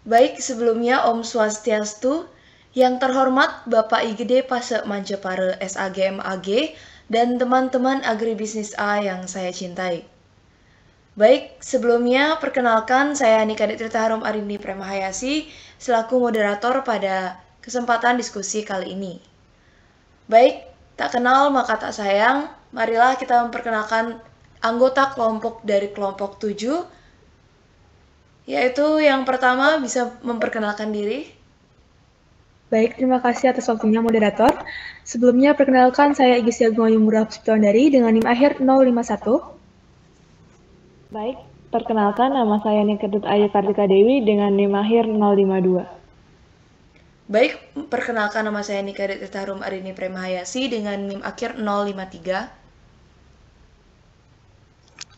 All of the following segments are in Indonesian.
Baik, sebelumnya Om Swastiastu, yang terhormat Bapak Igede Pase Manjapare SAGMAG, dan teman-teman agribisnis A yang saya cintai. Baik, sebelumnya perkenalkan saya Nika Tirta Harum Arini Premahayasi selaku moderator pada kesempatan diskusi kali ini. Baik, tak kenal maka tak sayang, marilah kita memperkenalkan anggota kelompok dari kelompok 7, yaitu yang pertama bisa memperkenalkan diri. Baik, terima kasih atas waktunya moderator. Sebelumnya perkenalkan saya Igis Agung Ayumurah Puspitawandari dengan NIM akhir 051. Baik, perkenalkan nama saya Niketut Ayu Kartika Dewi dengan NIM akhir 052. Baik, perkenalkan nama saya Nika Tirta Harum Arini Premahayasi dengan NIM akhir 053.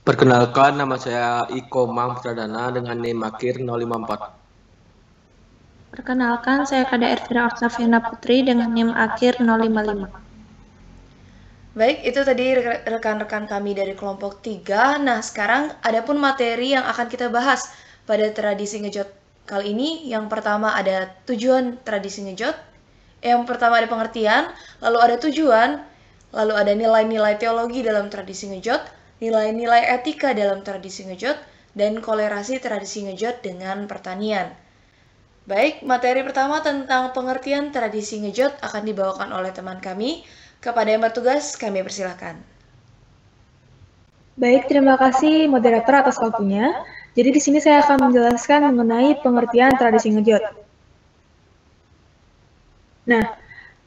Perkenalkan, nama saya Iko Mang Pradana dengan NIM akhir 054. Perkenalkan, saya Kada Ervira Octaviana Putri dengan NIM akhir 055. Baik, itu tadi rekan-rekan kami dari kelompok 3. Nah, sekarang ada pun materi yang akan kita bahas pada tradisi ngejot kali ini. Yang pertama ada tujuan tradisi ngejot. Yang pertama ada pengertian, lalu ada tujuan, lalu ada nilai-nilai teologi dalam tradisi ngejot, nilai-nilai etika dalam tradisi ngejot, dan kolerasi tradisi ngejot dengan pertanian. Baik, materi pertama tentang pengertian tradisi ngejot akan dibawakan oleh teman kami. Kepada yang bertugas, kami persilahkan. Baik, terima kasih moderator atas waktunya. Jadi di sini saya akan menjelaskan mengenai pengertian tradisi ngejot. Nah,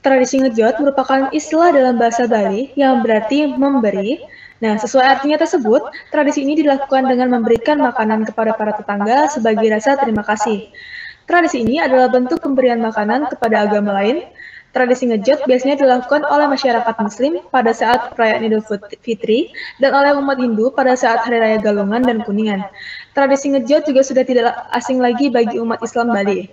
tradisi ngejot merupakan istilah dalam bahasa Bali yang berarti memberi. Nah, sesuai artinya tersebut, tradisi ini dilakukan dengan memberikan makanan kepada para tetangga sebagai rasa terima kasih. Tradisi ini adalah bentuk pemberian makanan kepada agama lain. Tradisi ngejot biasanya dilakukan oleh masyarakat Muslim pada saat perayaan Idul Fitri dan oleh umat Hindu pada saat Hari Raya Galungan dan Kuningan. Tradisi ngejot juga sudah tidak asing lagi bagi umat Islam Bali.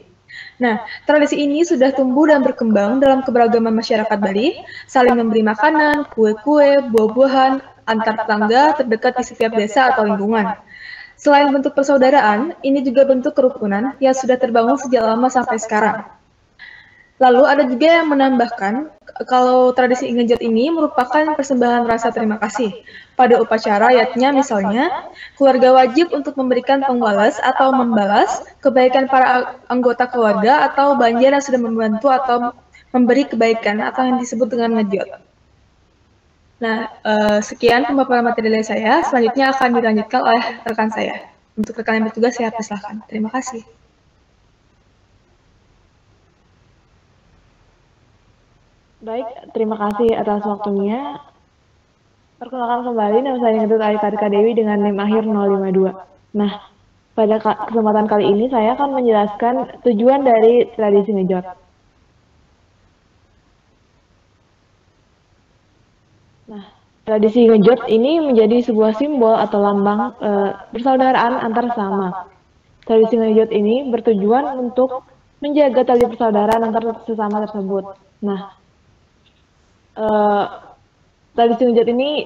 Nah, tradisi ini sudah tumbuh dan berkembang dalam keberagaman masyarakat Bali, saling memberi makanan, kue-kue, buah-buahan, antar tetangga terdekat di setiap desa atau lingkungan. Selain bentuk persaudaraan, ini juga bentuk kerukunan yang sudah terbangun sejak lama sampai sekarang. Lalu ada juga yang menambahkan kalau tradisi ngejot ini merupakan persembahan rasa terima kasih. Pada upacara yatnya misalnya, keluarga wajib untuk memberikan pengbalas atau membalas kebaikan para anggota keluarga atau banjar yang sudah membantu atau memberi kebaikan atau yang disebut dengan ngejot. Nah, sekian pemaparan materi dari saya. Selanjutnya akan dilanjutkan oleh rekan saya. Untuk rekan yang bertugas saya persilahkan. Terima kasih. Baik, terima kasih atas waktunya. Perkenalkan kembali, nama saya Niketut Ayu Kartika Dewi dengan NIM akhir 052. Nah, pada kesempatan kali ini saya akan menjelaskan tujuan dari tradisi ngejot. Nah, tradisi ngejot ini menjadi sebuah simbol atau lambang persaudaraan antar sesama. Tradisi ngejot ini bertujuan untuk menjaga tali persaudaraan antar sesama tersebut. Nah, tradisi ngejot ini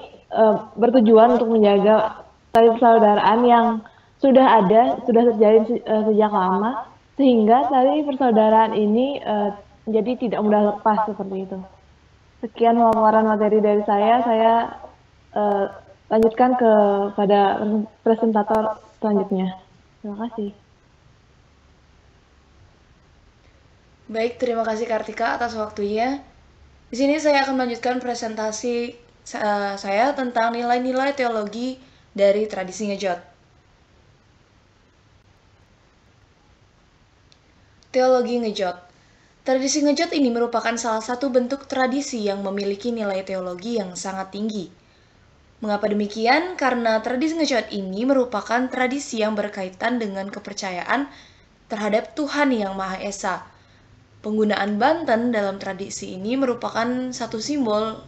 bertujuan untuk menjaga tali persaudaraan yang sudah terjadi sejak lama, sehingga tali persaudaraan ini menjadi tidak mudah lepas seperti itu. Sekian pemaparan materi dari saya lanjutkan kepada presentator selanjutnya. Terima kasih. Baik, terima kasih Kartika atas waktunya. Di sini saya akan melanjutkan presentasi saya tentang nilai-nilai teologi dari tradisi ngejot. Teologi ngejot. Tradisi ngejot ini merupakan salah satu bentuk tradisi yang memiliki nilai teologi yang sangat tinggi. Mengapa demikian? Karena tradisi ngejot ini merupakan tradisi yang berkaitan dengan kepercayaan terhadap Tuhan Yang Maha Esa. Penggunaan Banten dalam tradisi ini merupakan satu simbol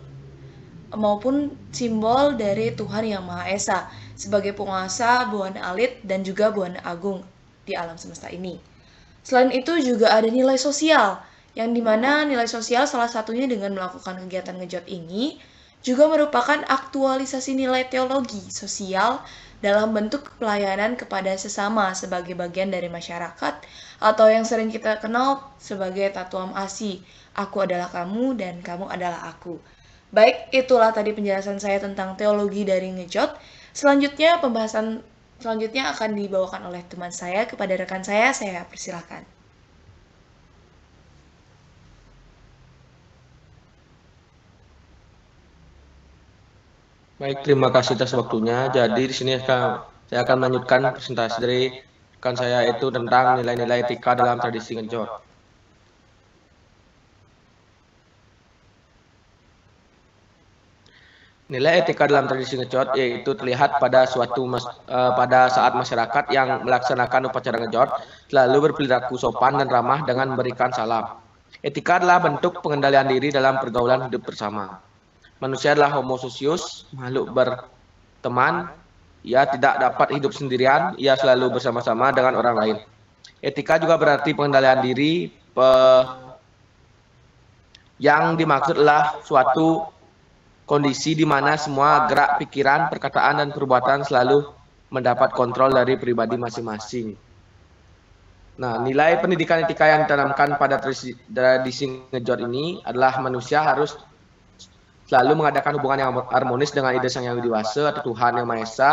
maupun simbol dari Tuhan Yang Maha Esa sebagai penguasa Buana Alit dan juga Buana Agung di alam semesta ini. Selain itu juga ada nilai sosial, yang dimana nilai sosial salah satunya dengan melakukan kegiatan ngejot ini juga merupakan aktualisasi nilai teologi sosial dalam bentuk pelayanan kepada sesama sebagai bagian dari masyarakat, atau yang sering kita kenal sebagai tatuam asi, aku adalah kamu dan kamu adalah aku. Baik, itulah tadi penjelasan saya tentang teologi dari ngejot. Selanjutnya, pembahasan selanjutnya akan dibawakan oleh teman saya kepada rekan saya persilahkan. Baik, terima kasih atas waktunya. Jadi di sini saya akan melanjutkan presentasi dari rekan saya itu tentang nilai-nilai etika dalam tradisi ngejot. Nilai etika dalam tradisi ngejot yaitu terlihat pada saat masyarakat yang melaksanakan upacara ngejot selalu berperilaku sopan dan ramah dengan memberikan salam. Etika adalah bentuk pengendalian diri dalam pergaulan hidup bersama. Manusia adalah homo socius, makhluk berteman. Ia tidak dapat hidup sendirian, ia selalu bersama-sama dengan orang lain. Etika juga berarti pengendalian diri yang dimaksud adalah suatu kondisi di mana semua gerak pikiran, perkataan, dan perbuatan selalu mendapat kontrol dari pribadi masing-masing. Nah, nilai pendidikan etika yang ditanamkan pada tradisi ngejot ini adalah manusia harus selalu mengadakan hubungan yang harmonis dengan ide Sang Yang Widi Wasa atau Tuhan Yang Maha Esa,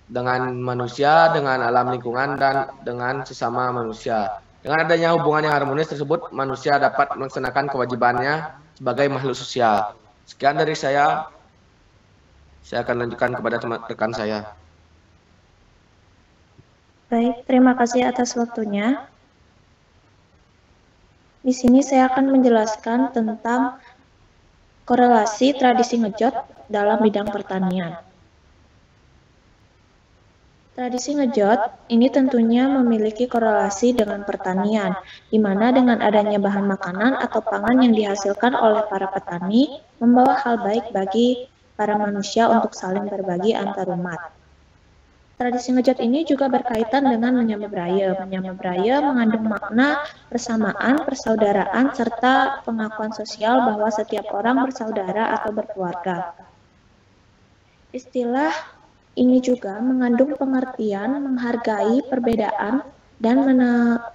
dengan manusia, dengan alam lingkungan, dan dengan sesama manusia. Dengan adanya hubungan yang harmonis tersebut, manusia dapat melaksanakan kewajibannya sebagai makhluk sosial. Sekian dari saya akan lanjutkan kepada rekan saya. Baik, terima kasih atas waktunya. Di sini saya akan menjelaskan tentang korelasi tradisi ngejot dalam bidang pertanian. Tradisi ngejot ini tentunya memiliki korelasi dengan pertanian, di mana dengan adanya bahan makanan atau pangan yang dihasilkan oleh para petani membawa hal baik bagi para manusia untuk saling berbagi antar umat. Tradisi ngejot ini juga berkaitan dengan menyambut raya. Menyambut raya mengandung makna persamaan, persaudaraan, serta pengakuan sosial bahwa setiap orang bersaudara atau berkeluarga. Istilah ini juga mengandung pengertian menghargai perbedaan dan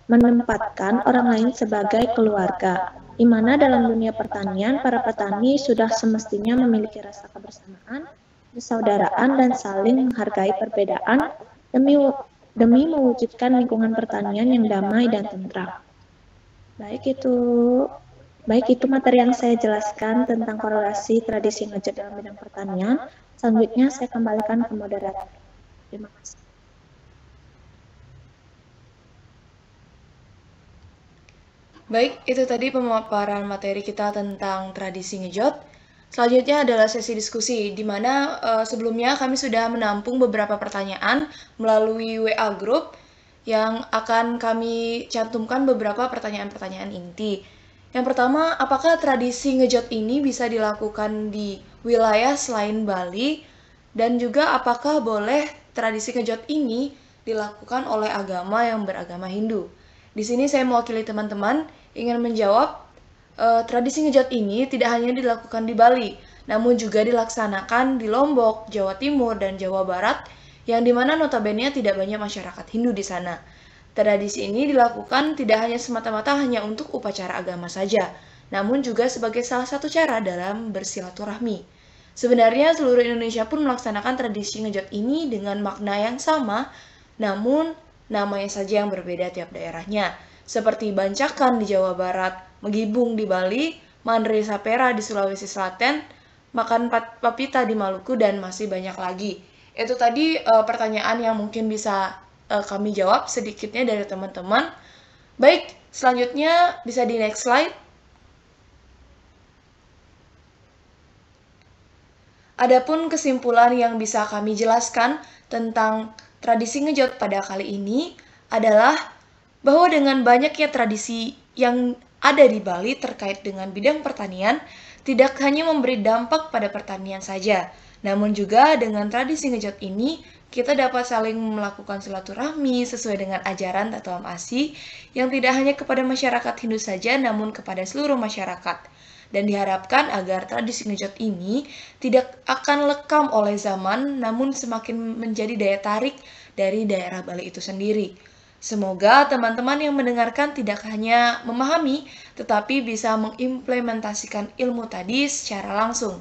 menempatkan orang lain sebagai keluarga, di mana dalam dunia pertanian, para petani sudah semestinya memiliki rasa kebersamaan, persaudaraan, dan saling menghargai perbedaan demi mewujudkan lingkungan pertanian yang damai dan tentram. Baik itu materi yang saya jelaskan tentang korelasi tradisi ngejot dalam bidang pertanian. Selanjutnya saya kembalikan ke moderator. Terima kasih. Baik, itu tadi pemaparan materi kita tentang tradisi ngejot. Selanjutnya adalah sesi diskusi, di mana sebelumnya kami sudah menampung beberapa pertanyaan melalui WA Group yang akan kami cantumkan beberapa pertanyaan-pertanyaan inti. Yang pertama, apakah tradisi ngejot ini bisa dilakukan di wilayah selain Bali? Dan juga apakah boleh tradisi ngejot ini dilakukan oleh agama yang beragama Hindu? Di sini saya mewakili teman-teman ingin menjawab. Tradisi ngejot ini tidak hanya dilakukan di Bali, namun juga dilaksanakan di Lombok, Jawa Timur, dan Jawa Barat, yang dimana notabene tidak banyak masyarakat Hindu di sana. Tradisi ini dilakukan tidak hanya semata-mata hanya untuk upacara agama saja, namun juga sebagai salah satu cara dalam bersilaturahmi. Sebenarnya seluruh Indonesia pun melaksanakan tradisi ngejot ini dengan makna yang sama, namun namanya saja yang berbeda tiap daerahnya. Seperti bancakan di Jawa Barat, megibung di Bali, mandre sapera di Sulawesi Selatan, makan papita di Maluku, dan masih banyak lagi. Itu tadi pertanyaan yang mungkin bisa kami jawab sedikitnya dari teman-teman. Baik, selanjutnya bisa di next slide. Adapun kesimpulan yang bisa kami jelaskan tentang tradisi ngejot pada kali ini adalah bahwa dengan banyaknya tradisi yang ada di Bali terkait dengan bidang pertanian, tidak hanya memberi dampak pada pertanian saja, namun juga dengan tradisi ngejot ini, kita dapat saling melakukan silaturahmi sesuai dengan ajaran Tatuam Asi, yang tidak hanya kepada masyarakat Hindu saja, namun kepada seluruh masyarakat. dan diharapkan agar tradisi ngejot ini tidak akan lekam oleh zaman, namun semakin menjadi daya tarik dari daerah Bali itu sendiri. Semoga teman-teman yang mendengarkan tidak hanya memahami, tetapi bisa mengimplementasikan ilmu tadi secara langsung.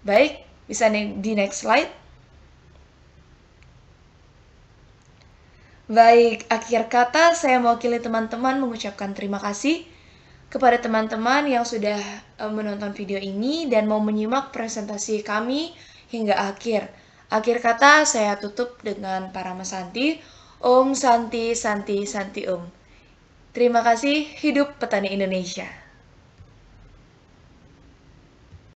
Baik, bisa di next slide. Baik, akhir kata saya mewakili teman-teman mengucapkan terima kasih kepada teman-teman yang sudah menonton video ini dan mau menyimak presentasi kami hingga akhir. Akhir kata saya tutup dengan Parama Santi. Om Santi Santi Santi Om. Terima kasih, hidup petani Indonesia.